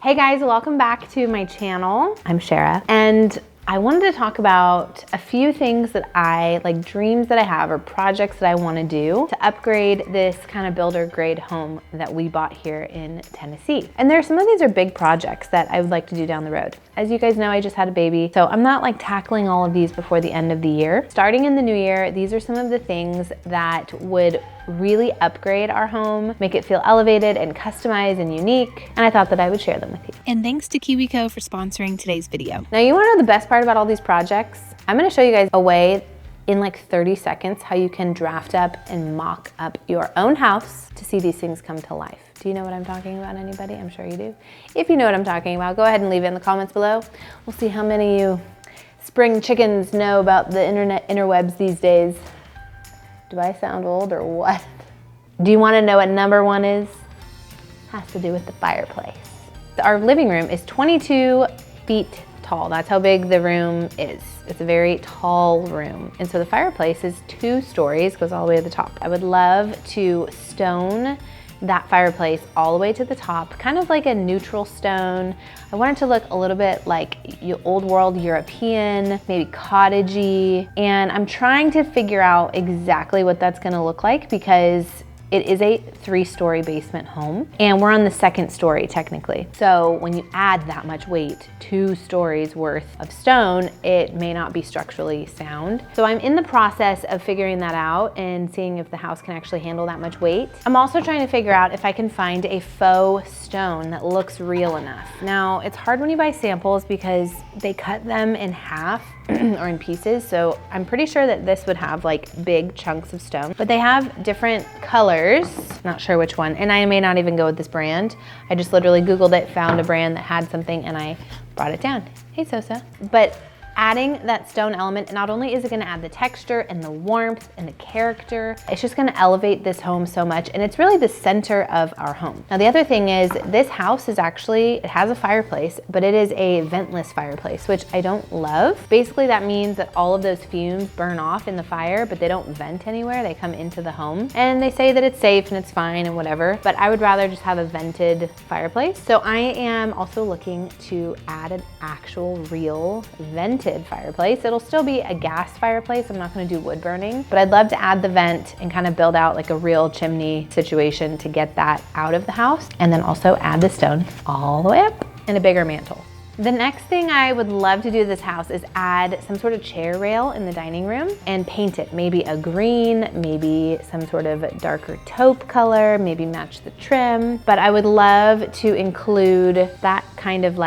Hey guys, welcome back to my channel. I'm Sharrah, and I wanted to talk about a few things that dreams that I have or projects that I want to do to upgrade this kind of builder grade home that we bought here in Tennessee. And some of these are big projects that I would like to do down the road. As you guys know, I just had a baby, so I'm not tackling all of these before the end of the year. Starting in the new year, these are some of the things that would really upgrade our home, make it feel elevated and customized and unique, and I thought that I would share them with you. And thanks to KiwiCo for sponsoring today's video. Now, you wanna know the best part about all these projects? I'm gonna show you guys a way in 30 seconds how you can draft up and mock up your own house to see these things come to life. Do you know what I'm talking about, anybody? I'm sure you do. If you know what I'm talking about, go ahead and leave it in the comments below. We'll see how many of you spring chickens know about the internet interwebs these days. Do I sound old or what? Do you want to know what number one is? Has to do with the fireplace. Our living room is 22 feet tall. That's how big the room is. It's a very tall room. And so the fireplace is 2 stories, goes all the way to the top. I would love to stone that fireplace all the way to the top, kind of like a neutral stone. I want it to look a little bit like old world European, maybe cottagey. And I'm trying to figure out exactly what that's gonna look like because it is a 3-story basement home and we're on the 2nd story technically. So when you add that much weight, 2 stories worth of stone, it may not be structurally sound. So I'm in the process of figuring that out and seeing if the house can actually handle that much weight. I'm also trying to figure out if I can find a faux stone that looks real enough. Now, it's hard when you buy samples because they cut them in half or in pieces. So I'm pretty sure that this would have big chunks of stone, but they have different colors. Not sure which one. And I may not even go with this brand. I just literally Googled it, found a brand that had something and I brought it down. Hey, Sosa. But adding that stone element, not only is it gonna add the texture and the warmth and the character, it's just gonna elevate this home so much, and it's really the center of our home. Now, the other thing is this house is it has a fireplace, but it is a ventless fireplace, which I don't love. Basically, that means that all of those fumes burn off in the fire, but they don't vent anywhere, they come into the home. And they say that it's safe and it's fine and whatever, but I would rather just have a vented fireplace. So I am also looking to add an actual real vented fireplace. It'll still be a gas fireplace. I'm not going to do wood burning, but I'd love to add the vent and kind of build out a real chimney situation to get that out of the house, and then also add the stone all the way up and a bigger mantle. The next thing I would love to do to this house is add some sort of chair rail in the dining room and paint it. Maybe a green, maybe some sort of darker taupe color, maybe match the trim. But I would love to include that kind of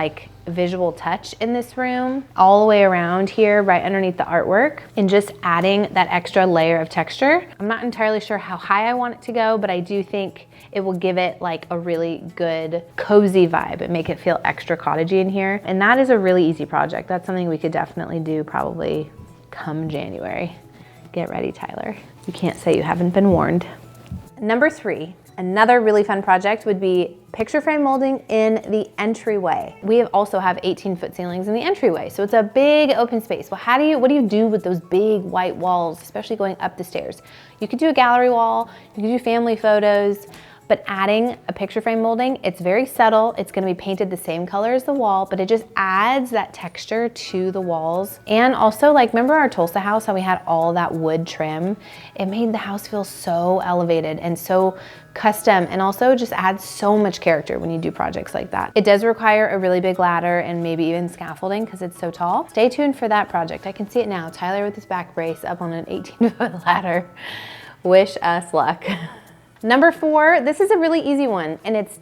visual touch in this room all the way around here, right underneath the artwork, and just adding that extra layer of texture. I'm not entirely sure how high I want it to go, but I do think it will give it a really good cozy vibe and make it feel extra cottagey in here. And that is a really easy project. That's something we could definitely do probably come January. Get ready, Tyler. You can't say you haven't been warned. Number 3, another really fun project would be picture frame molding in the entryway. We also have 18-foot ceilings in the entryway, so it's a big open space. Well, what do you do with those big white walls, especially going up the stairs? You could do a gallery wall, you could do family photos, but adding a picture frame molding, it's very subtle. It's gonna be painted the same color as the wall, but it just adds that texture to the walls. And also, remember our Tulsa house, how we had all that wood trim? It made the house feel so elevated and so custom, and also just adds so much character when you do projects like that. It does require a really big ladder and maybe even scaffolding because it's so tall. Stay tuned for that project. I can see it now. Tyler with his back brace up on an 18-foot ladder. Wish us luck. Number 4, this is a really easy one, and it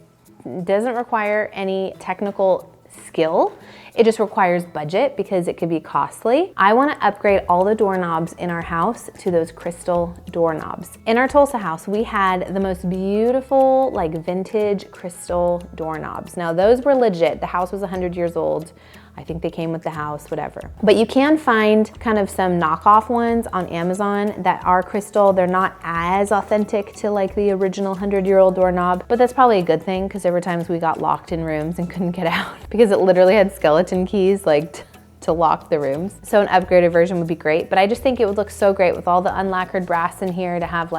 doesn't require any technical skill. It just requires budget because it could be costly. I want to upgrade all the doorknobs in our house to those crystal doorknobs. In our Tulsa house, we had the most beautiful, vintage crystal doorknobs. Now, those were legit. The house was 100 years old. I think they came with the house, whatever. But you can find kind of some knockoff ones on Amazon that are crystal. They're not as authentic to the original 100-year-old doorknob, but that's probably a good thing because there were times we got locked in rooms and couldn't get out because it literally had skeleton keys to lock the rooms. So an upgraded version would be great, but I just think it would look so great with all the unlacquered brass in here to have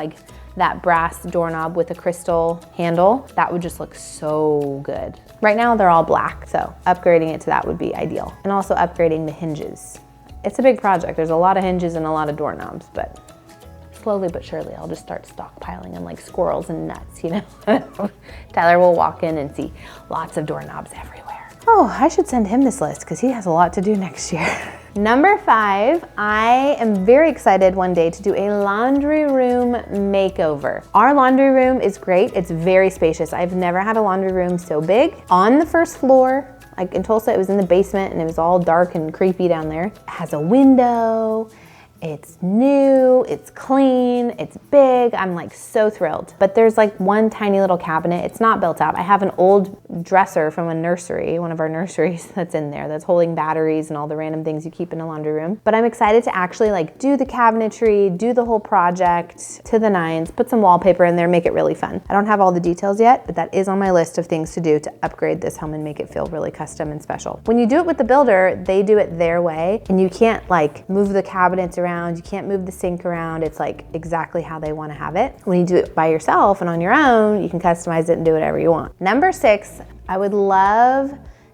that brass doorknob with a crystal handle. That would just look so good. Right now they're all black, so upgrading it to that would be ideal. And also upgrading the hinges. It's a big project. There's a lot of hinges and a lot of doorknobs, but slowly but surely I'll just start stockpiling them like squirrels and nuts, you know? Tyler will walk in and see lots of doorknobs everywhere. Oh, I should send him this list because he has a lot to do next year. Number 5, I am very excited one day to do a laundry room makeover. Our laundry room is great. It's very spacious. I've never had a laundry room so big. On the first floor, like in Tulsa, it was in the basement and it was all dark and creepy down there. It has a window. It's new, it's clean, it's big. I'm like so thrilled. But there's like one tiny little cabinet. It's not built out. I have an old dresser from a nursery, one of our nurseries that's in there that's holding batteries and all the random things you keep in a laundry room. But I'm excited to actually like do the cabinetry, do the whole project to the nines, put some wallpaper in there, make it really fun. I don't have all the details yet, but that is on my list of things to do to upgrade this home and make it feel really custom and special. When you do it with the builder, they do it their way and you can't like move the cabinets around. You can't move the sink around. It's like exactly how they want to have it. When you do it by yourself and on your own, you can customize it and do whatever you want. Number 6, I would love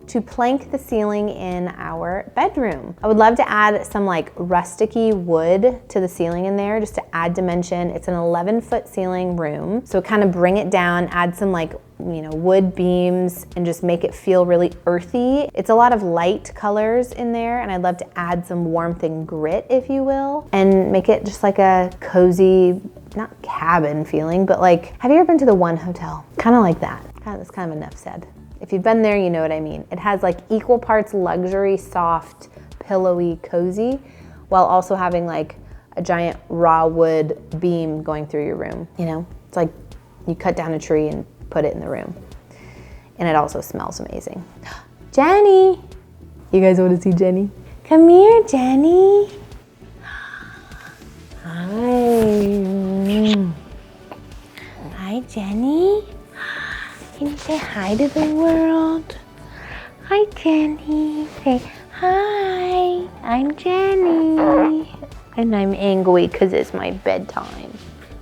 to plank the ceiling in our bedroom. I would love to add some like rusticy wood to the ceiling in there just to add dimension. It's an 11-foot ceiling room. So kind of bring it down, add some like, you know, wood beams and just make it feel really earthy. It's a lot of light colors in there and I'd love to add some warmth and grit, if you will, and make it just like a cozy, not cabin feeling, but like, have you ever been to the One Hotel? Kind of like that. That's kind of enough said. If you've been there, you know what I mean. It has like equal parts luxury, soft, pillowy, cozy, while also having like a giant raw wood beam going through your room. You know, it's like you cut down a tree and put it in the room. And it also smells amazing. Jenny! You guys want to see Jenny? Come here, Jenny. Hi. Hi, Jenny. Can you say hi to the world? Hi, Jenny. Say, hi, I'm Jenny. And I'm angry because it's my bedtime.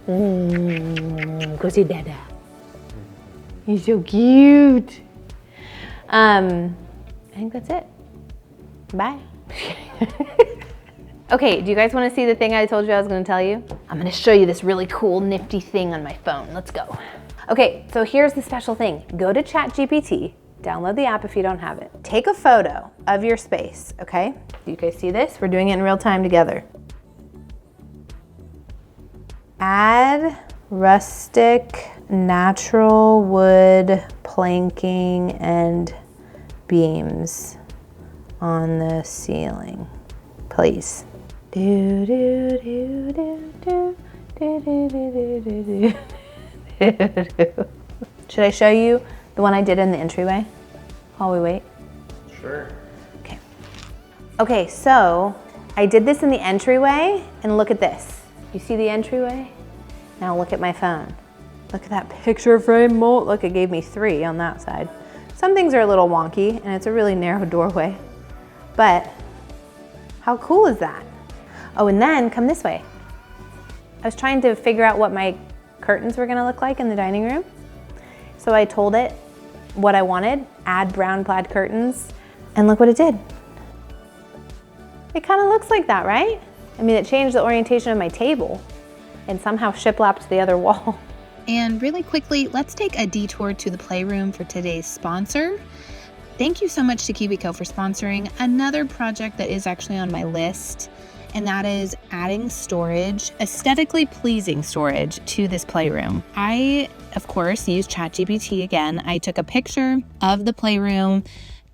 Go see Dada. He's so cute. I think that's it. Bye. Okay, do you guys want to see the thing I told you I was going to tell you? I'm going to show you this really cool, nifty thing on my phone. Let's go. Okay, so here's the special thing. Go to ChatGPT, download the app if you don't have it. Take a photo of your space, okay? You guys see this? We're doing it in real time together. Add rustic, natural wood planking and beams on the ceiling, please. Do, do, do, do, do, do, do, do, do, do. Should I show you the one I did in the entryway while we wait? Sure. Okay. Okay, so I did this in the entryway and look at this. You see the entryway? Now look at my phone. Look at that picture frame mold. Look, it gave me 3 on that side. Some things are a little wonky and it's a really narrow doorway, but how cool is that? Oh, and then come this way. I was trying to figure out what my curtains were gonna look like in the dining room. So I told it what I wanted, add brown plaid curtains, and look what it did. It kind of looks like that, right? I mean, it changed the orientation of my table and somehow shiplapped the other wall. And really quickly, let's take a detour to the Playroom for today's sponsor. Thank you so much to KiwiCo for sponsoring another project that is actually on my list, and that is adding storage, aesthetically pleasing storage, to this playroom. I, of course, used ChatGPT again. I took a picture of the playroom,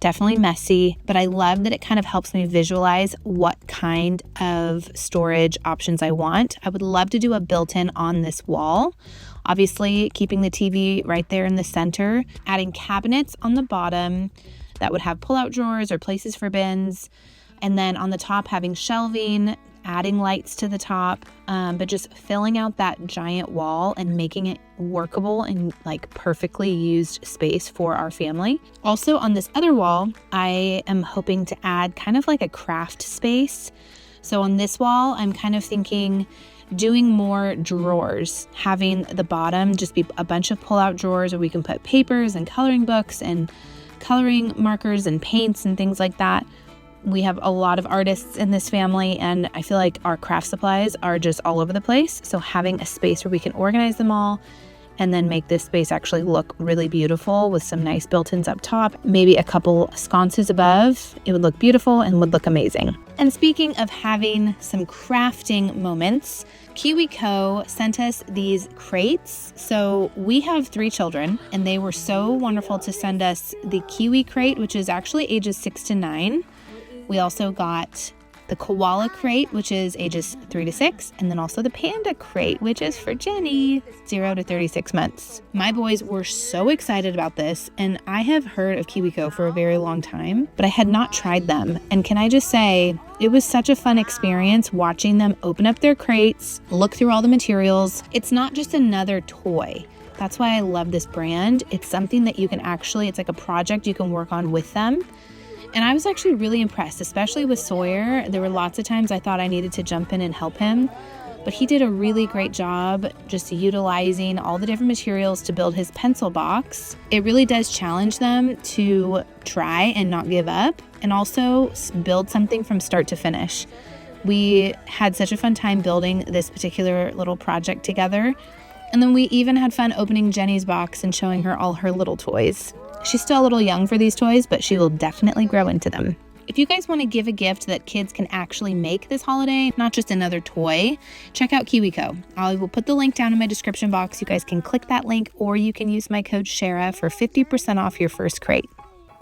definitely messy, but I love that it kind of helps me visualize what kind of storage options I want. I would love to do a built-in on this wall. Obviously, keeping the TV right there in the center, adding cabinets on the bottom that would have pull-out drawers or places for bins, and then on the top having shelving, adding lights to the top, but just filling out that giant wall and making it workable and like perfectly used space for our family. Also on this other wall, I am hoping to add kind of like a craft space. So on this wall, I'm kind of thinking doing more drawers, having the bottom just be a bunch of pull-out drawers where we can put papers and coloring books and coloring markers and paints and things like that. We have a lot of artists in this family, and I feel like our craft supplies are just all over the place. So having a space where we can organize them all and then make this space actually look really beautiful with some nice built-ins up top, maybe a couple sconces above, it would look beautiful and would look amazing. And speaking of having some crafting moments, KiwiCo sent us these crates. So we have 3 children, and they were so wonderful to send us the Kiwi crate, which is actually ages 6 to 9. We also got the koala crate, which is ages 3 to 6, and then also the panda crate, which is for Jenny, 0 to 36 months. My boys were so excited about this, and I have heard of KiwiCo for a very long time, but I had not tried them. And can I just say, it was such a fun experience watching them open up their crates, look through all the materials. It's not just another toy. That's why I love this brand. It's something that you can actually, it's like a project you can work on with them. And I was actually really impressed, especially with Sawyer. There were lots of times I thought I needed to jump in and help him, but he did a really great job just utilizing all the different materials to build his pencil box. It really does challenge them to try and not give up, and also build something from start to finish. We had such a fun time building this particular little project together. And then we even had fun opening Jenny's box and showing her all her little toys. She's still a little young for these toys, but she will definitely grow into them. If you guys want to give a gift that kids can actually make this holiday, not just another toy, check out KiwiCo. I will put the link down in my description box. You guys can click that link, or you can use my code Sharrah for 50% off your first crate.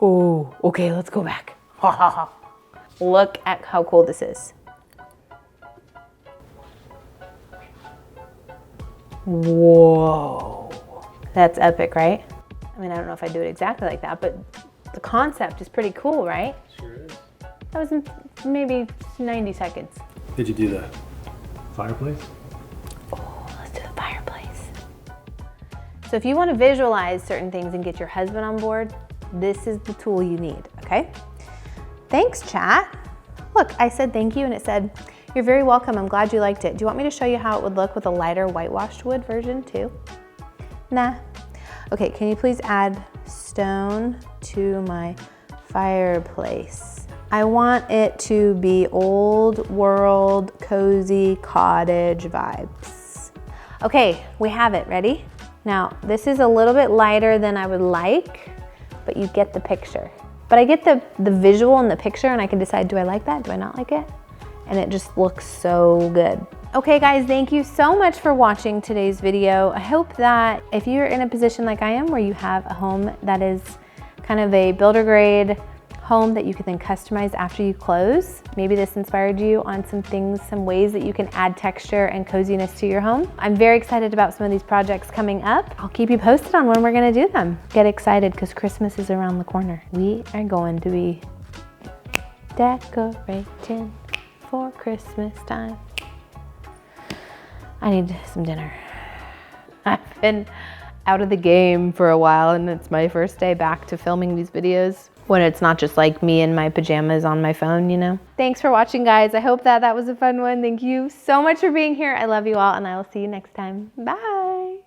Oh, okay, let's go back. Ha ha ha. Look at how cool this is. Whoa. That's epic, right? I mean, I don't know if I do it exactly like that, but the concept is pretty cool, right? Sure is. That was in maybe 90 seconds. Did you do the fireplace? Oh, let's do the fireplace. So if you want to visualize certain things and get your husband on board, this is the tool you need, okay? Thanks, chat. Look, I said thank you and it said, you're very welcome. I'm glad you liked it. Do you want me to show you how it would look with a lighter whitewashed wood version too? Nah. Okay, can you please add stone to my fireplace? I want it to be old world, cozy cottage vibes. Okay, we have it, ready? Now, this is a little bit lighter than I would like, but you get the picture. But I get the visual in the picture and I can decide, do I like that? Do I not like it? And it just looks so good. Okay guys, thank you so much for watching today's video. I hope that if you're in a position like I am where you have a home that is kind of a builder grade home that you can then customize after you close, maybe this inspired you on some things, some ways that you can add texture and coziness to your home. I'm very excited about some of these projects coming up. I'll keep you posted on when we're gonna do them. Get excited because Christmas is around the corner. We are going to be decorating for Christmas time. I need some dinner. I've been out of the game for a while and it's my first day back to filming these videos when it's not just like me in my pajamas on my phone, you know? Thanks for watching, guys. I hope that was a fun one. Thank you so much for being here. I love you all and I will see you next time. Bye.